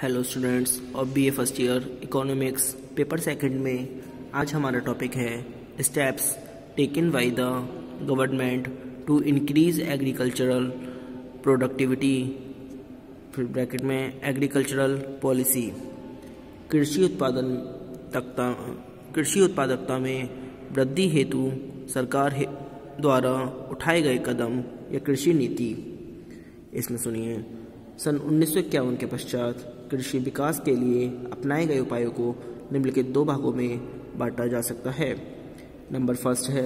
Hello students of BA first year economics paper second में आज हमारा टॉपिक है steps taken by the government to increase agricultural productivity फिर bracket में agricultural policy. कृषि उत्पादकता में वृद्धि हेतु सरकार द्वारा उठाए गए कदम या कृषि नीति। इसमें सुनिए, सन 1951 के पश्चात कृषि विकास के लिए अपनाए गए उपायों को निम्नलिखित दो भागों में बांटा जा सकता है। नंबर फर्स्ट है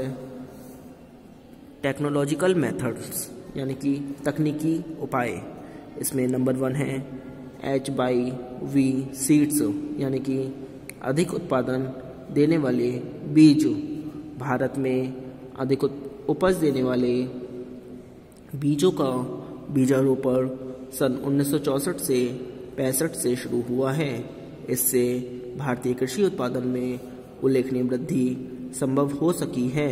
टेक्नोलॉजिकल मेथड्स यानी कि तकनीकी उपाय। इसमें नंबर 1 है HYV सीड्स यानी कि अधिक उत्पादन देने वाले बीज। भारत में अधिक उपज देने वाले बीजों का बीजारोपण सन 1964 से 65 से शुरू हुआ है। इससे भारतीय कृषि उत्पादन में उल्लेखनीय वृद्धि संभव हो सकी है।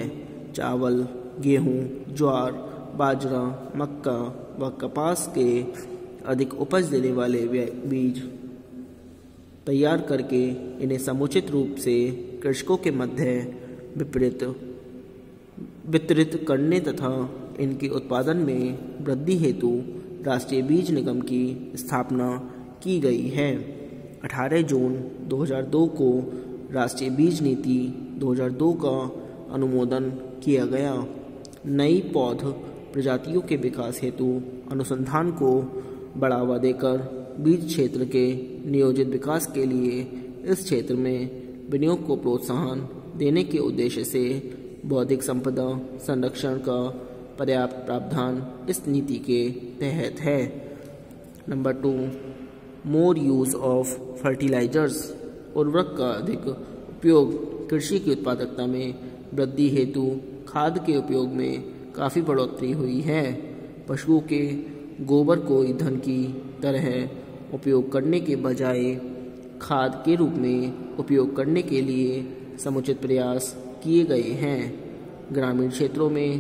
चावल, गेहूं, ज्वार, बाजरा, मक्का व कपास के अधिक उपज देने वाले बीज तैयार करके इन्हें समुचित रूप से कृषकों के मध्य वितरित करने तथा इनके उत्पादन में वृद्धि हेतु राष्ट्रीय बीज निगम की स्थापना की गई है। 18 जून 2002 को राष्ट्रीय बीज नीति 2002 का अनुमोदन किया गया। नई पौध प्रजातियों के विकास हेतु अनुसंधान को बढ़ावा देकर बीज क्षेत्र के नियोजित विकास के लिए इस क्षेत्र में विनियोग को प्रोत्साहन देने के उद्देश्य से बौद्धिक संपदा संरक्षण का पर्याप्त प्रावधान इस नीति के तहत है। Number 2 more use of fertilisers. उर्वरक का अधिक उपयोग कृषि की उत्पादकता में वृद्धि हेतु खाद के उपयोग में काफ़ी बढ़ोतरी हुई है। पशुओं के गोबर को ईंधन की तरह उपयोग करने के बजाय खाद के रूप में उपयोग करने के लिए समुचित प्रयास किए गए हैं। ग्रामीण क्षेत्रों में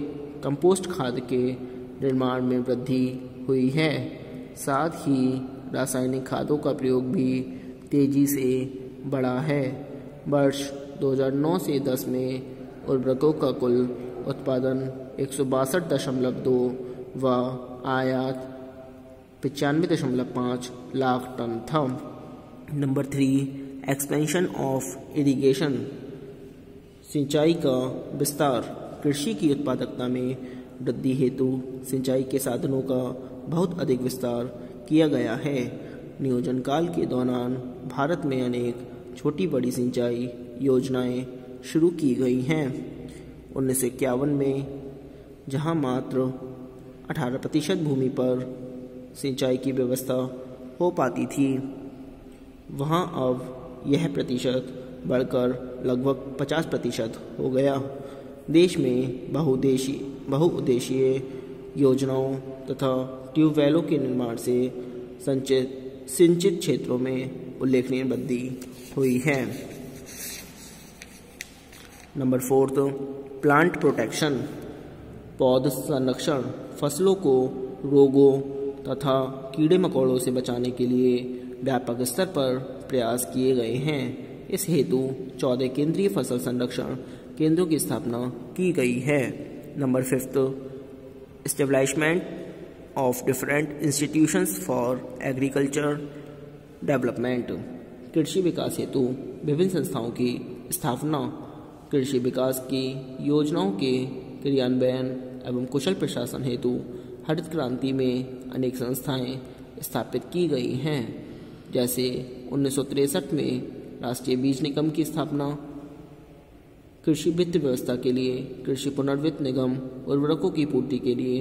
कंपोस्ट खाद के निर्माण में वृद्धि हुई है। साथ ही रासायनिक खादों का प्रयोग भी तेजी से बढ़ा है। वर्ष 2009 से 10 में उर्वरकों का कुल उत्पादन 162.2 व आयात 95.5 लाख टन था। Number 3 expansion of irrigation. सिंचाई का विस्तार। कृषि की उत्पादकता में वृद्धि हेतु सिंचाई के साधनों का बहुत अधिक विस्तार किया गया है। नियोजन काल के दौरान भारत में अनेक छोटी बड़ी सिंचाई योजनाएं शुरू की गई हैं। 1951 में जहां मात्र 18% भूमि पर सिंचाई की व्यवस्था हो पाती थी, वहां अब यह प्रतिशत बढ़कर लगभग 50% हो गया। देश में बहुउद्देशीय योजनाओं तथा ट्यूबवेलों के निर्माण से सिंचित क्षेत्रों में उल्लेखनीय वृद्धि हुई है। Number 4 plant protection. पौध संरक्षण। फसलों को रोगों तथा कीड़े मकोड़ों से बचाने के लिए व्यापक स्तर पर प्रयास किए गए हैं। इस हेतु 14 केंद्रीय फसल संरक्षण केंद्रों की स्थापना की गई है। Number 5 establishment of different institutions for agriculture development. कृषि विकास हेतु विभिन्न संस्थाओं की स्थापना। कृषि विकास की योजनाओं के क्रियान्वयन एवं कुशल प्रशासन हेतु हरित क्रांति में अनेक संस्थाएं स्थापित की गई हैं। जैसे 1963 में राष्ट्रीय बीज निगम की स्थापना, कृषि वित्त व्यवस्था के लिए कृषि पुनर्वित्त निगम, उर्वरकों की पूर्ति के लिए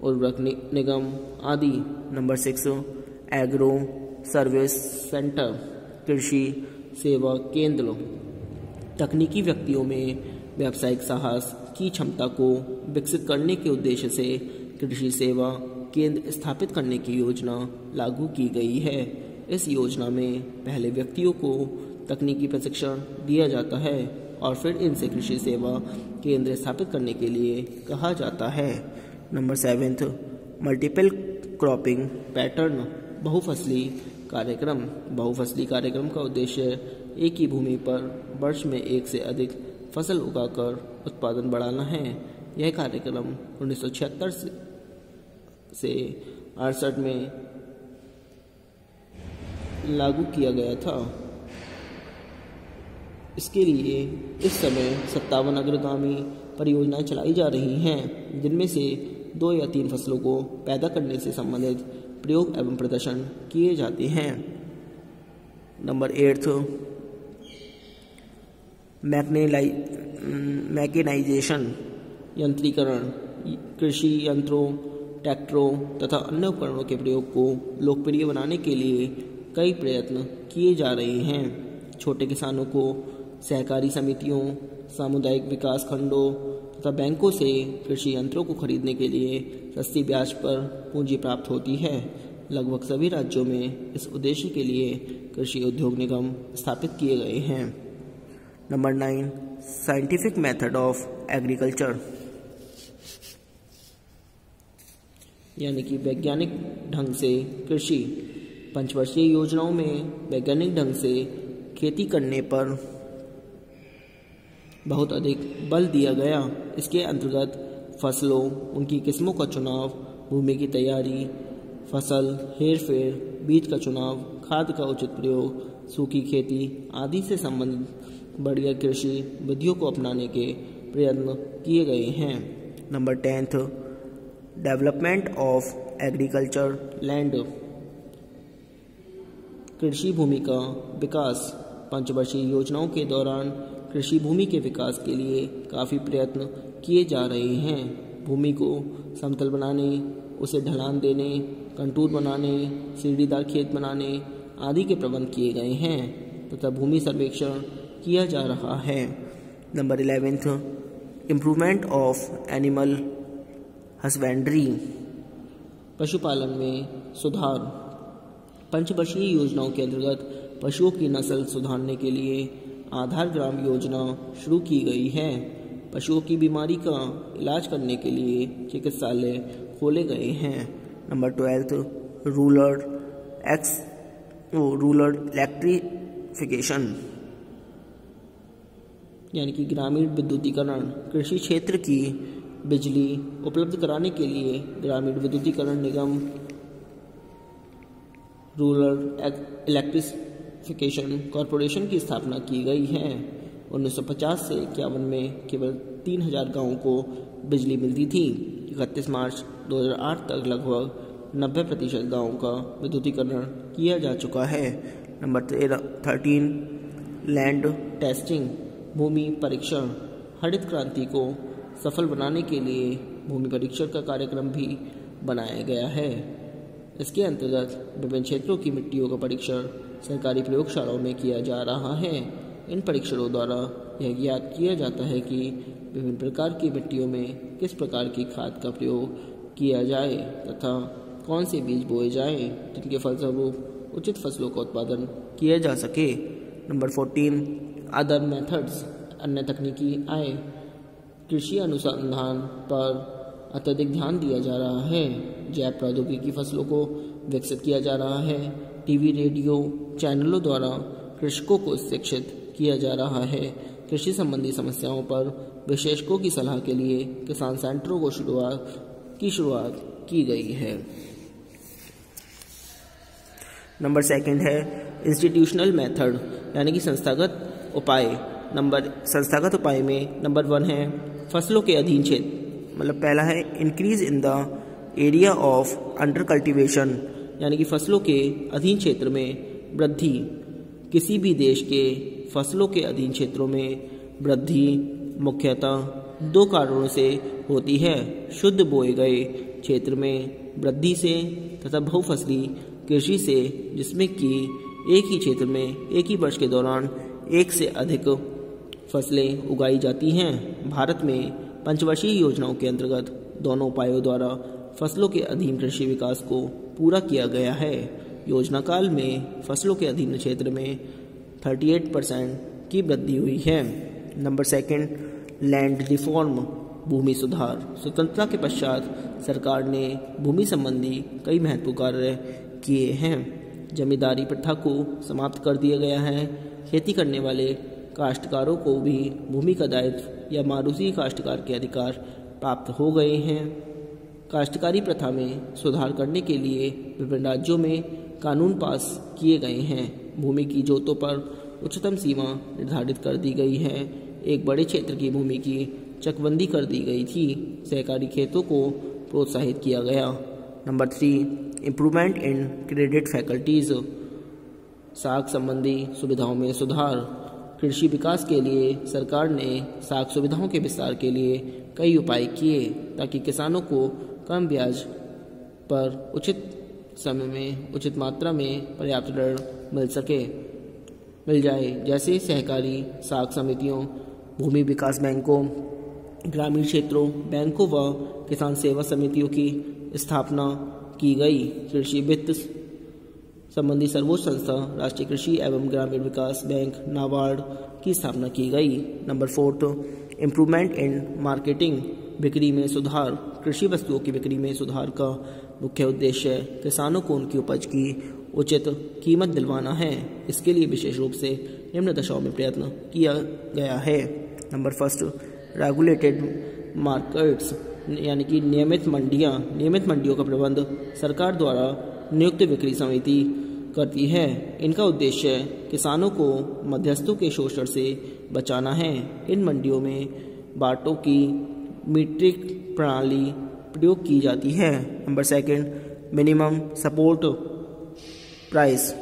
उर्वरक निगम आदि। Number 6 agro service centre. कृषि सेवा केंद्र। तकनीकी व्यक्तियों में व्यावसायिक साहस की क्षमता को विकसित करने के उद्देश्य से कृषि सेवा केंद्र स्थापित करने की योजना लागू की गई है। इस योजना में पहले व्यक्तियों को तकनीकी प्रशिक्षण दिया जाता है और फिर इनसे कृषि सेवा केंद्र स्थापित करने के लिए कहा जाता है। Number 7 multiple cropping pattern. बहुफसली कार्यक्रम। बहुफसली कार्यक्रम का उद्देश्य एक ही भूमि पर वर्ष में एक से अधिक फसल उगाकर उत्पादन बढ़ाना है। यह कार्यक्रम 1976 से 68 में लागू किया गया था। इसके लिए इस समय 57 अग्रगामी परियोजनाएं चलाई जा रही हैं, जिनमें से 2 या 3 फसलों को पैदा करने से संबंधित प्रयोग एवं प्रदर्शन किए जाते हैं। नंबर 8, मैकेनाइजेशन, यंत्रीकरण। कृषि यंत्रों, ट्रैक्टरों तथा अन्य उपकरणों के प्रयोग को लोकप्रिय बनाने के लिए कई प्रयत्न किए जा रहे हैं। छोटे किसानों को सहकारी समितियों, सामुदायिक विकास खंडों तथा बैंकों से कृषि यंत्रों को खरीदने के लिए सस्ती ब्याज पर पूंजी प्राप्त होती है। लगभग सभी राज्यों में इस उद्देश्य के लिए कृषि उद्योग निगम स्थापित किए गए हैं। Number 9, scientific method of agriculture, यानी कि वैज्ञानिक ढंग से कृषि। पंचवर्षीय योजनाओं में वैज्ञानिक ढंग से खेती करने पर बहुत अधिक बल दिया गया। इसके अंतर्गत फसलों, उनकी किस्मों का चुनाव, भूमि की तैयारी, फसल हेरफेर, बीज का चुनाव, खाद का उचित प्रयोग, सूखी खेती आदि से संबंधित बढ़िया कृषि विधियों को अपनाने के प्रयत्न किए गए हैं। Number 10, development of agriculture land, कृषि भूमि का विकास। पंचवर्षीय योजनाओं के दौरान कृषि भूमि के विकास के लिए काफ़ी प्रयत्न किए जा रहे हैं। भूमि को समतल बनाने, उसे ढलान देने, कंटूर बनाने, सीढ़ीदार खेत बनाने आदि के प्रबंध किए गए हैं तथा भूमि सर्वेक्षण किया जा रहा है। Number 11, improvement of animal husbandry, पशुपालन में सुधार। पंचवर्षीय योजनाओं के अंतर्गत पशुओं की नस्ल सुधारने के लिए आधार ग्राम योजना शुरू की गई है। पशुओं की बीमारी का इलाज करने के लिए चिकित्सालय खोले गए हैं। नंबर 12, रूरल इलेक्ट्रिफिकेशन, यानी कि ग्रामीण विद्युतीकरण। कृषि क्षेत्र की बिजली उपलब्ध कराने के लिए ग्रामीण विद्युतीकरण निगम रूरल इलेक्ट्रिफिकेशन कॉरपोरेशन की स्थापना की गई है। 1950 से 51 में केवल 3000 गाँवों को बिजली मिलती थी। 31 मार्च 2008 तक लगभग 90% गाँवों का विद्युतीकरण किया जा चुका है। नंबर 13, लैंड टेस्टिंग, भूमि परीक्षण। हरित क्रांति को सफल बनाने के लिए भूमि परीक्षण का कार्यक्रम भी बनाया गया है। इसके अंतर्गत विभिन्न क्षेत्रों की मिट्टियों का परीक्षण सरकारी प्रयोगशालाओं में किया जा रहा है। इन परीक्षणों द्वारा यह ज्ञात किया जाता है कि विभिन्न प्रकार की मिट्टियों में किस प्रकार की खाद का प्रयोग किया जाए तथा कौन से बीज बोए जाएं, जिनके फलस्वरूप उचित फसलों का उत्पादन किया जा सके। नंबर 14, अदर मेथड्स, अन्य तकनीकी आय। कृषि अनुसंधान पर अत्यधिक ध्यान दिया जा रहा है। जैव प्रौद्योगिकी फसलों को विकसित किया जा रहा है। टीवी, रेडियो चैनलों द्वारा कृषकों को शिक्षित किया जा रहा है। कृषि संबंधी समस्याओं पर विशेषज्ञों की सलाह के लिए किसान सेंटरों को शुरुआत की गई है। नंबर 2 है इंस्टीट्यूशनल मेथड, यानी कि संस्थागत उपाय। संस्थागत उपाय में नंबर 1 है फसलों के अधीन क्षेत्र, मतलब पहला है increase in the area of under cultivation, यानी कि फसलों के अधीन क्षेत्र में वृद्धि। किसी भी देश के फसलों के अधीन क्षेत्रों में वृद्धि मुख्यतः 2 कारणों से होती है। शुद्ध बोए गए क्षेत्र में वृद्धि से तथा बहुफसली कृषि से, जिसमें कि एक ही क्षेत्र में एक ही वर्ष के दौरान एक से अधिक फसलें उगाई जाती हैं। भारत में पंचवर्षीय योजनाओं के अंतर्गत दोनों उपायों द्वारा फसलों के अधीन कृषि विकास को पूरा किया गया है। योजना काल में फसलों के अधीन क्षेत्र में 38% की वृद्धि हुई है। नंबर 2, लैंड रिफॉर्म, भूमि सुधार। स्वतंत्रता के पश्चात सरकार ने भूमि संबंधी कई महत्वपूर्ण कार्य किए हैं। जमींदारी प्रथा को समाप्त कर दिया गया है। खेती करने वाले काश्तकारों को भी भूमि का दायित्व या मारूसी काश्तकार के अधिकार प्राप्त हो गए हैं। काश्तकारी प्रथा में सुधार करने के लिए विभिन्न राज्यों में कानून पास किए गए हैं। भूमि की जोतों पर उच्चतम सीमा निर्धारित कर दी गई है। एक बड़े क्षेत्र की भूमि की चकबंदी कर दी गई थी। सहकारी खेतों को प्रोत्साहित किया गया। Number 3, improvement in credit faculties, साख संबंधी सुविधाओं में सुधार। कृषि विकास के लिए सरकार ने साख सुविधाओं के विस्तार के लिए कई उपाय किए ताकि किसानों को कम ब्याज पर उचित समय में उचित मात्रा में पर्याप्त ऋण मिल जाए, जैसे सहकारी साख समितियों, भूमि विकास बैंकों, ग्रामीण क्षेत्रों बैंकों व किसान सेवा समितियों की स्थापना की गई। कृषि वित्त संबंधी सर्वोच्च संस्था राष्ट्रीय कृषि एवं ग्रामीण विकास बैंक नाबार्ड की स्थापना की गई। नंबर 4, इम्प्रूवमेंट इन मार्केटिंग, बिक्री में सुधार। कृषि वस्तुओं की बिक्री में सुधार का मुख्य उद्देश्य किसानों को उनकी उपज की उचित कीमत दिलवाना है। इसके लिए विशेष रूप से निम्न दशाओं में प्रयत्न किया गया है। नंबर 1, रेगुलेटेड मार्केट्स, यानी कि नियमित मंडियां। नियमित मंडियों का प्रबंध सरकार द्वारा नियुक्त बिक्री समिति करती है। इनका उद्देश्य किसानों को मध्यस्थों के शोषण से बचाना है। इन मंडियों में बाटों की मीट्रिक प्रणाली प्रयोग की जाती है। नंबर 2, मिनिमम सपोर्ट प्राइस,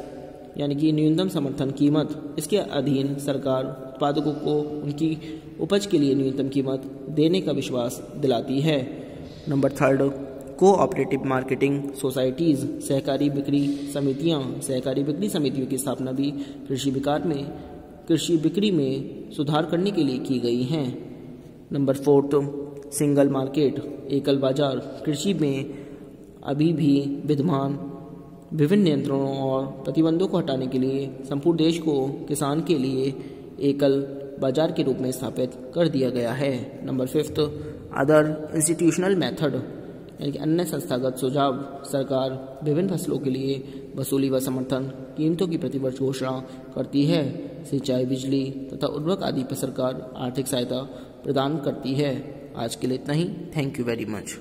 यानी कि न्यूनतम समर्थन कीमत। इसके अधीन सरकार उत्पादकों को उनकी उपज के लिए न्यूनतम कीमत देने का विश्वास दिलाती है। नंबर 3, कोऑपरेटिव मार्केटिंग सोसाइटीज़, सहकारी बिक्री समितियां। सहकारी बिक्री समितियों की स्थापना भी कृषि बिक्री में सुधार करने के लिए की गई हैं। नंबर 4, सिंगल मार्केट, एकल बाजार। कृषि में अभी भी विद्यमान विभिन्न नियंत्रणों और प्रतिबंधों को हटाने के लिए संपूर्ण देश को किसान के लिए एकल बाजार के रूप में स्थापित कर दिया गया है। नंबर 5, अदर इंस्टीट्यूशनल मेथड, यानी कि अन्य संस्थागत सुझाव। सरकार विभिन्न फसलों के लिए वसूली व समर्थन कीमतों की प्रतिवर्ष घोषणा करती है। सिंचाई, बिजली तथा उर्वरक आदि पर सरकार आर्थिक सहायता प्रदान करती है। आज के लिए इतना ही। Thank you very much.